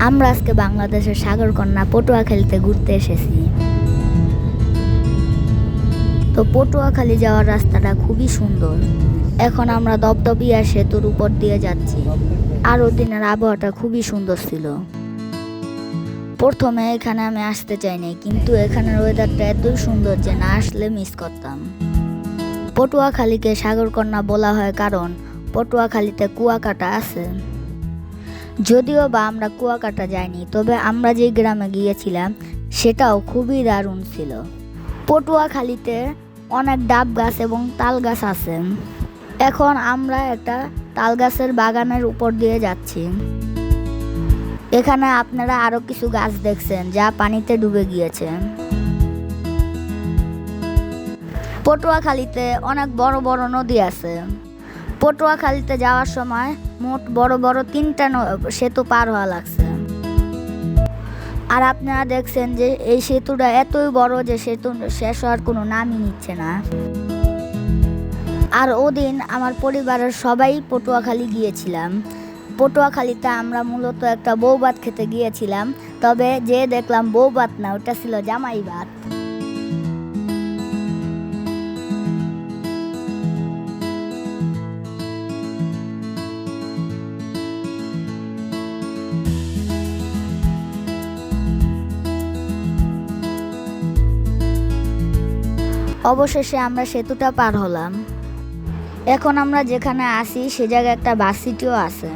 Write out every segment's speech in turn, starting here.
আমরা আজকে বাংলাদেশের সাগরকন্যা পটুয়াখালীতে ঘুরতে এসেছি। তো পটুয়াখালী যাওয়ার রাস্তাটা খুবই সুন্দর। এখন আমরা দপদপিয়া সেতুর উপর দিয়ে যাচ্ছি। আর ওই দিনের আবহাওয়াটা খুবই সুন্দর ছিল। প্রথমে এখানে আমি আসতে চাইনি, কিন্তু এখানের ওয়েদারটা এতই সুন্দর যে না আসলে মিস করতাম। পটুয়াখালীকে সাগরকন্যা বলা হয় কারণ পটুয়াখালীতে কুয়াকাটা আছে। যদিও বা আমরা কুয়াকাটা যাইনি, তবে আমরা যে গ্রামে গিয়েছিলাম সেটাও খুবই দারুণ ছিল। পটুয়াখালীতে অনেক ডাব গাছ এবং তাল গাছ আছে। এখন আমরা একটা তাল গাছের বাগানের উপর দিয়ে যাচ্ছি। এখানে আপনারা আরো কিছু গাছ দেখছেন যা পানিতে ডুবে গিয়েছে। পটুয়াখালীতে অনেক বড় বড় নদী আছে। পটুয়াখালীতে যাওয়ার সময় মোট বড় বড় 3টা সেতু পার হওয়া লাগছে। আর আপনারা দেখছেন যে এই সেতুটা এতই বড় যে সেতু শেষ হওয়ার কোনো নামই নিচ্ছে না। আর ওদিন আমার পরিবারের সবাই পটুয়াখালী গিয়েছিলাম। পটুয়াখালীতে আমরা মূলত একটা বউভাত খেতে গিয়েছিলাম, তবে যে দেখলাম বউভাত না, ওটা ছিল জামাই ভাত। অবশেষে আমরা সেতুটা পার হলাম। এখন আমরা যেখানে আছি সে জায়গায় একটা বাস সিটিও আছে।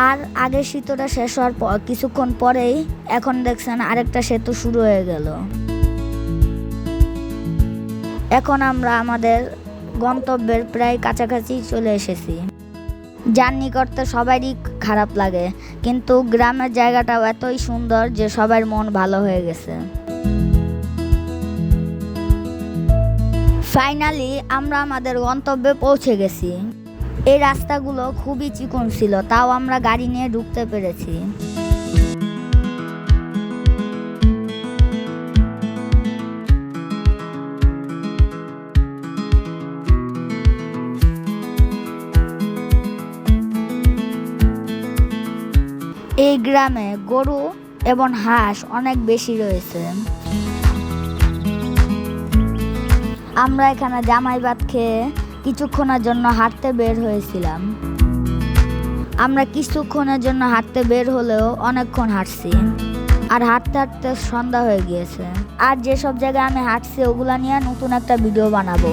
আর আগের সেতুটা শেষ হওয়ার পর কিছুক্ষণ পরেই এখন দেখছেন আরেকটা সেতু শুরু হয়ে গেল। এখন আমরা আমাদের গন্তব্যের প্রায় কাছাকাছি চলে এসেছি। জার্নি করতে সবারই খারাপ লাগে, কিন্তু গ্রামের জায়গাটাও এতই সুন্দর যে সবার মন ভালো হয়ে গেছে। ফাইনালি আমরা আমাদের গন্তব্যে পৌঁছে গেছি। এই রাস্তাগুলো খুবই চিকন ছিল, তাও আমরা গাড়ি নিয়ে ঢুকতে পেরেছি। এই গ্রামে গরু এবং হাঁস অনেক বেশি রয়েছে। আমরা এখানে জামাই ভাত খেয়ে কিছুক্ষণের জন্য হাঁটতে বের হয়েছিলাম। আমরা কিছুক্ষণের জন্য হাঁটতে বের হলেও অনেকক্ষণ হাঁটছি। আর হাঁটতে হাঁটতে সন্ধ্যা হয়ে গিয়েছে। আর যেসব জায়গায় আমি হাঁটছি ওগুলা নিয়ে নতুন একটা ভিডিও বানাবো।